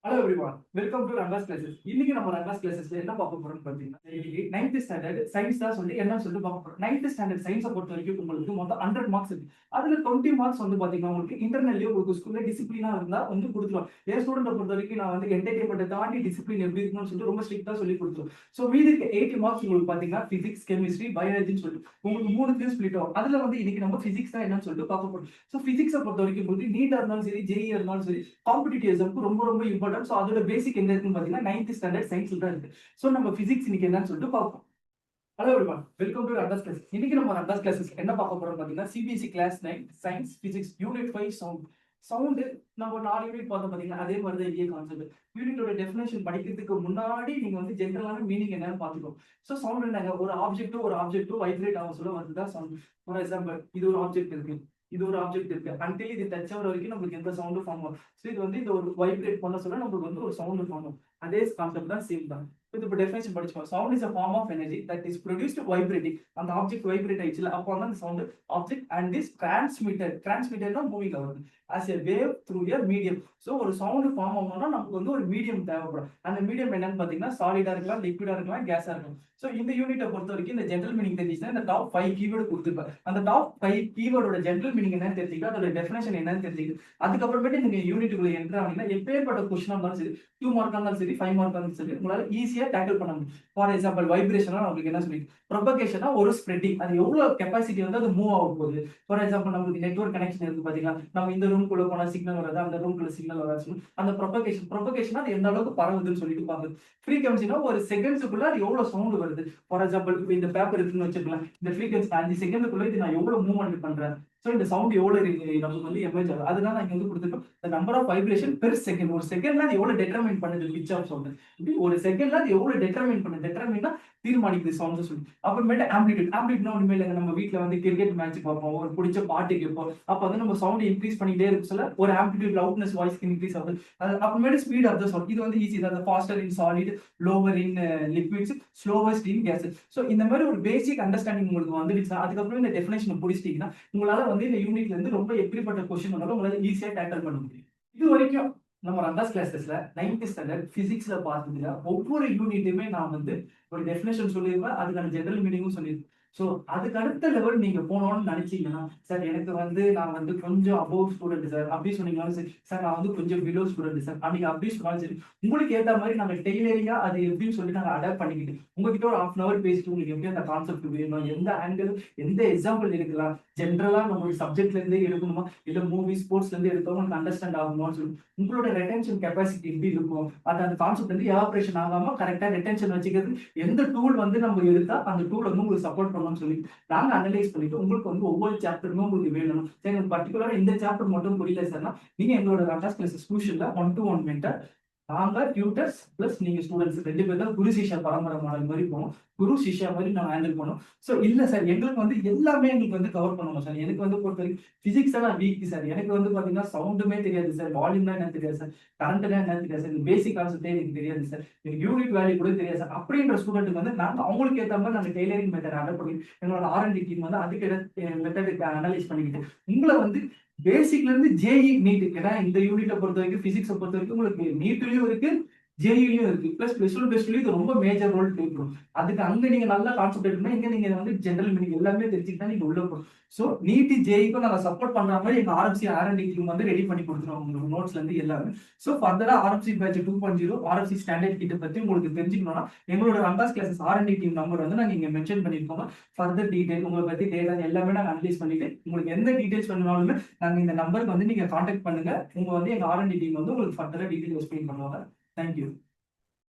Hello everyone, welcome to Ranga's classes. இன்னைக்கு நம்ம ரங்காஸ் கிளாஸஸ்ல என்ன பார்க்க போறோம்னு பார்த்தீங்கன்னா, இன்னைக்கு 9th ஸ்டாண்டர்ட் சயின்ஸ் தான் சொல்லி என்ன சொல்லிட்டு பார்க்க போறோம். 9th ஸ்டாண்டர்ட் சயின்ஸை பொறுத்த வரைக்கும் உங்களுக்கு மொத்தம் 100 மார்க்ஸ் இருக்கு. அதுல 20 மார்க்ஸ் வந்து பாத்தீங்கன்னா உங்களுக்கு இன்டர்னல்லயே உங்களுக்கு ஸ்கூல்ல டிசிப்ளினா இருந்தா வந்து கொடுத்துருவாங்க. என் ஸ்டூடெண்ட்டை பொறுத்த வரைக்கும் நான் வந்து என்டர்டைன்மெண்ட்டை தாண்டி டிசிப்ளின் எப்படி இருக்கணும்னு சொல்லிட்டு ரொம்ப ஸ்ட்ரிக்டா சொல்லி கொடுத்துருவோம். ஸோ மீதி 80 மார்க்ஸ் உங்களுக்கு பாத்தீங்கன்னா பிசிக்ஸ், கெமிஸ்ட்ரி, பயாலஜின்னு சொல்லிட்டு உங்களுக்கு 3 ஸ்பிளிட் ஆகும். அதுல வந்து இன்னைக்கு நம்ம பிசிக்ஸ் தான் என்னன்னு சொல்லிட்டு பார்க்க போறோம். ஸோ பிசிக்ஸை பொறுத்த வரைக்கும் உங்களுக்கு நீட்டா இருந்தாலும் சரி, ஜேஇ இருந்தாலும் சரி, காம்படிட்டிவ் எக்ஸாமுக்கு ரொம்ப ரொம்ப இம்பார்ட்டன்ட். ஸோ அதோட பேசிக் எங்க இருக்குன்னு பாத்தீங்கன்னா 9th ஸ்டாண்டர்ட் சயின்ஸ்ல தான் இருக்கு. ஸோ நம்ம பிசிக்ஸ் இன்னைக்கு என்னன்னு சொல்லிட்டு பார்ப்போம். Hello everyone, welcome to Ranga's class. இன்னைக்கு நம்ம ரங்காஸ் கிளாஸஸ் என்ன பார்க்க போறோம் பாத்தீங்கன்னா, CBSE class 9 science physics unit 5 sound. Sound நம்ம 4 யூனிட் பார்த்தோம் பாத்தீங்கன்னா, அதே மாதிரி தான் இதே கான்செப்ட். யூனிட்டோட டெஃபினேஷன் படிக்கிறதுக்கு முன்னாடி நீங்க வந்து ஜென்ரலான மீனிங் என்னன்னு பாத்துக்கோ. ஸோ சவுண்ட் என்னங்க, ஒரு ஆப்ஜெக்ட்டும் வைப்ரேட் ஆக சொல்ல வருதுதான் சவுண்ட். ஃபார் எக்ஸாம்பிள், இது ஒரு ஆப்ஜெக்ட் இருக்கு, இது ஒரு ஆப்ஜெக்ட் இருக்கு. அன்டில் இது டச் ஆகிற வரைக்கும் நம்மளுக்கு எந்த சவுண்டும் ஃபார்ம் ஆகும். ஸோ இது வந்து இந்த ஒரு வைப்ரேட் பண்ண சொல்ல நம்மளுக்கு வந்து ஒரு சவுண்ட் ஃபார்ம் ஆகும். அதே கான்செப்ட் தான், சேம் தான். இது இப்போ டெஃபினேஷன் படிச்சுக்கோங்க. Sound is a form of energy that is produced vibrating. அந்த ஆப்ஜெக்ட் வைப்ரேட் ஆயிடுச்சுல, அப்போ வந்து அந்த சவுண்ட் ஆப்ஜெக்ட் அண்ட் இஸ் டிரான்ஸ்மிட்டட்னா மூவிங் ஆகுது as a wave through a medium. So ஒரு சவுண்ட் ஃபார்ம் ஆகணும்னா நமக்கு வந்து ஒரு மீடியம் தேவைப்படும். அந்த மீடியம் என்னன்னு பார்த்தீங்கன்னா சாலிடா இருக்கலாம், லிக்விடா இருக்கலாம், கேஸா இருக்கலாம். ஸோ இந்த யூனிட்டை பொறுத்த வரைக்கும் இந்த ஜென்ரல் மீனிங் தெரிஞ்சுன்னா இந்த டாப் 5 கீவேர்டு கொடுத்துருப்பேன். அந்த டாப் 5 கீவேர்டோட ஜென்ரல் மீனிங் என்னன்னு தெரிஞ்சுக்கிட்டு அதோட டெஃபினேஷன் என்னன்னு தெரிஞ்சுக்கிட்டு அதுக்கப்புறமேட்டு நீங்க யூனிட்டுக்குள்ள என்ட்ரு ஆனீங்கன்னா எப்பேற்பட்ட கொஸ்டின் இருந்தாலும் சரி, 2 மார்க் இருந்தாலும் சரி, 5 மார்க் இருந்தாலும் சரி, உங்களால ஈஸியா டேக்கிள் பண்ண முடியும். ஃபார் எக்ஸாம்பிள், வைப்ரேஷனா உங்களுக்கு என்ன சொல்லி, ப்ரொபகேஷனா ஒரு ஸ்ப்ரெட்டிங், அது எவ்வளவு கெப்பாசிட்டி வந்து அது மூவ் ஆக போகுது. ஃபார் எக்ஸாம்பிள், நமக்கு நெட்வொர்க் கனெக்ஷன் இருக்கு பாத்தீங்களா, நம்ம இந்த ரூம்குள்ள போனா சிக்னல் வராது, அந்த ரூம்குள்ள சிக்னல் வராது. அந்த ப்ரொபகேஷன் அது எந்த அளவுக்கு பரவுதுன்னு சொல்லிட்டு பாக்குது. ஃப்ரீக்வன்சினா ஒரு செகண்ட்ஸுக்குள்ள அது எவ்வளவு சவுண்ட் வருது. ஃபார் எக்ஸாம்பிள், இப்போ இந்த பேப்பர் இருக்குன்னு வச்சுக்கலாம், இந்த ஃப்ரீக்வன்சி 5 செகண்டுக்குள்ள இது நான் எவ்வளவு மூவ்மெண்ட் பண்றேன். ஸோ இந்த சவுண்ட் எவ்வளவு நமக்கு வந்து எமேஜ் ஆகுது. அதனால நான் இங்க வந்து கொடுத்துருக்கோம் number of vibration per second. ஒரு செகண்ட்ல அது எவ்வளவு டெட்டர்மைன் பண்ணுது பிட்ச் ஆஃப் சவுண்ட். இப்படி ஒரு செகண்ட்ல அது எவ்வளவு டெட்டர்மைன் பண்ணுது, டெட்டர்மைன்னா தீர்மானிக்குது சவுண்ட் சொல்லி. அப்புறமேட்டு ஆம்பிளிட்யூட்னா ஒண்ணுமே இல்லைங்க, நம்ம வீட்டுல வந்து கிரிக்கெட் மேட்ச் பார்ப்போம், ஒரு பிடிச்ச பாட்டு கேட்போம். அப்ப வந்து நம்ம சவுண்ட் இன்க்ரீஸ் பண்ணிட்டே இருக்கு சொல்ல ஒரு ஆம்பிளிட்யூட் லவுட்னஸ் வாய்ஸ் இன்க்ரீஸ் ஆகுது. அப்புறமேட்டு ஸ்பீட் ஆஃப் த சவுண்ட், இது வந்து ஈஸி தான். Faster in solid, lower in liquids, slowest in gas. So இந்த மாதிரி ஒரு பேசிக் அண்டர்ஸ்டாண்டிங் உங்களுக்கு வந்துடுச்சுன்னா அதுக்கப்புறம் இந்த டெஃபினேஷன் பிடிச்சிட்டீங்கன்னா உங்களால வந்து இந்த யூனிட்ல இருந்து ரொம்ப எப்படிப்பட்ட கொஸ்டின் வந்தாலும் உங்களால ஈஸியா டேக்கிள் பண்ண முடியும். இது வரைக்கும் நம்ம ரங்காஸ் கிளாஸஸ்ல 9th ஸ்டாண்டர்ட் பிசிக்ஸ்ல பார்த்ததுல ஒவ்வொரு யூனிட்டுமே நான் வந்து ஒரு டெஃபினேஷன் சொல்லியிருப்பேன், அதுக்கான ஜெனரல் மீனிங்கும் சொல்லியிருப்பேன். ஸோ அதுக்கு அடுத்த லெவல் நீங்க போனோம்னு நினைச்சீங்கன்னா, சார் எனக்கு வந்து நான் வந்து கொஞ்சம் அபோவ் ஸ்டூடெண்ட் சார் அப்படி சொன்னீங்கன்னாலும் சரி, சார் நான் வந்து கொஞ்சம் பிலோ ஸ்டூடெண்ட் சார் அப்படிங்க அப்படி சொன்னாலும் சரி, உங்களுக்கு ஏற்ற மாதிரி நாங்கள் டெய்லரிங்கா அது எப்படின்னு சொல்லி நாங்கள் அடாப்ட் பண்ணிக்கிட்டு உங்ககிட்ட ஒரு 1/2 hour பேசிட்டு உங்களுக்கு எப்படி அந்த கான்செப்ட் வேணும், எந்த ஆங்கிள், எந்த எக்ஸாம்பிள் எடுக்கலாம், ஜென்ரலா நம்மளுடைய சப்ஜெக்ட்ல இருந்தே எடுக்கணுமா, இல்ல மூவி ஸ்போர்ட்ஸ்ல இருந்து எடுத்தோம் உங்களுக்கு அண்டர்ஸ்டாண்ட் ஆகணும்னு சொல்லி உங்களோட ரெட்டென்ஷன் கெப்பாசிட்டி எப்படி இருக்கும், அது அந்த கான்செப்ட் வந்து எவாபரேஷன் ஆகாம கரெக்டா ரெட்டென்ஷன் வச்சுக்கிறது எந்த டூல் வந்து நம்ம எடுத்தா அந்த டூல் வந்து உங்களுக்கு சப்போர்ட் பண்ணணும்னு சொல்லி நாங்க அனலைஸ் பண்ணிட்டு உங்களுக்கு வந்து ஒவ்வொரு சாப்டருமே உங்களுக்கு வேணும். சரி, பர்டிகுலரா இந்த சாப்டர் மட்டும் புரியல சார்னா நீங்க எங்களோட ரங்காஸ் கிளாஸஸ் டியூஷன்ல 1-to-1 மென்டர், நாங்க டியூட்டர்ஸ் பிளஸ் நீங்க ஸ்டூடெண்ட்ஸ் 2 பேர் தான் குரு சிஷ்யா பரம்பரை மாடல் மாதிரி போனோம். குரு சிஷ்யா மாதிரி நான் ஹேண்டில் பண்ணோம். ஸோ இல்ல சார் எங்களுக்கு வந்து எல்லாமே எங்களுக்கு வந்து கவர் பண்ணணும் சார். எனக்கு வந்து பொறுத்த வரைக்கும் பிசிக்ஸ் எல்லாம் வீக் சார். எனக்கு வந்து பாத்தீங்கன்னா சவுண்டுமே தெரியாது சார், வால்யூம்னா என்ன தெரியாது சார், கரண்ட்னா என்ன தெரியாது சார், பேசிக் கான்செப்டே எனக்கு தெரியாது சார், எனக்கு யூனிட் வேல்யூ கூட தெரியாது சார். அப்படின்ற ஸ்டூடெண்ட்டுக்கு வந்து நாங்கள் அவங்களுக்கு ஏற்ற மாதிரி நாங்கள் டெய்லரிங் மெத்தட் அடாப்ட் பண்ணி எங்களோட R&D டீம் வந்து அதுக்கு மெத்தட் அனலைஸ் பண்ணிக்கிட்டு உங்களை வந்து பேசிக்ல இருந்து ஜேஇ நீட், ஏன்னா இந்த யூனிட்டை பொறுத்த வரைக்கும் பிசிக்ஸை பொறுத்த வரைக்கும் உங்களுக்கு நீட்லயும் இருக்கு, ஜேஇலயும் இருக்கு, பிளஸ் பிளஸ் இது ரொம்ப மேஜர் ரோல் பிளே பண்ணும். அதுக்கு அங்க நீங்க நல்லா கான்செப்ட் எடுக்கணும், இங்க நீங்க வந்து ஜெனரல் மீனிங் எல்லாமே தெரிஞ்சுக்கிட்டா நீங்க உள்ள போகும். ஸோ நீட் ஜேஇக்கும் நாங்கள் சப்போர்ட் பண்ற மாதிரி எங்க RMC R&D டீம் வந்து ரெடி பண்ணி கொடுத்துருவோம் உங்களுக்கு நோட்ஸ்ல இருந்து எல்லாமே. ஸோ ஃபர்தரா RMC பேட்ச் 2.0 RMC ஸ்டாண்டர்ட் கிட்ட பத்தி உங்களுக்கு தெரிஞ்சுக்கணும்னா எங்களோட ரங்காஸ் கிளாஸஸ் R&D டீம் நம்பர் வந்து நாங்க இங்க மென்ஷன் பண்ணிருக்கோம். ஃபர்தர் டீடைல் உங்களை பத்தி டேட்டா எல்லாமே நாங்கள் அனலைஸ் பண்ணிட்டு உங்களுக்கு எந்த டீடைல்ஸ் வேணும்னாலுமே நாங்க இந்த நம்பருக்கு வந்து நீங்க கான்டாக்ட் பண்ணுங்க. உங்க வந்து எங்க R&D டீம் வந்து உங்களுக்கு ஃபர்தரா டீடைல் எக்ஸ்பிளைன் பண்ணுவாங்க. தேங்க்யூ.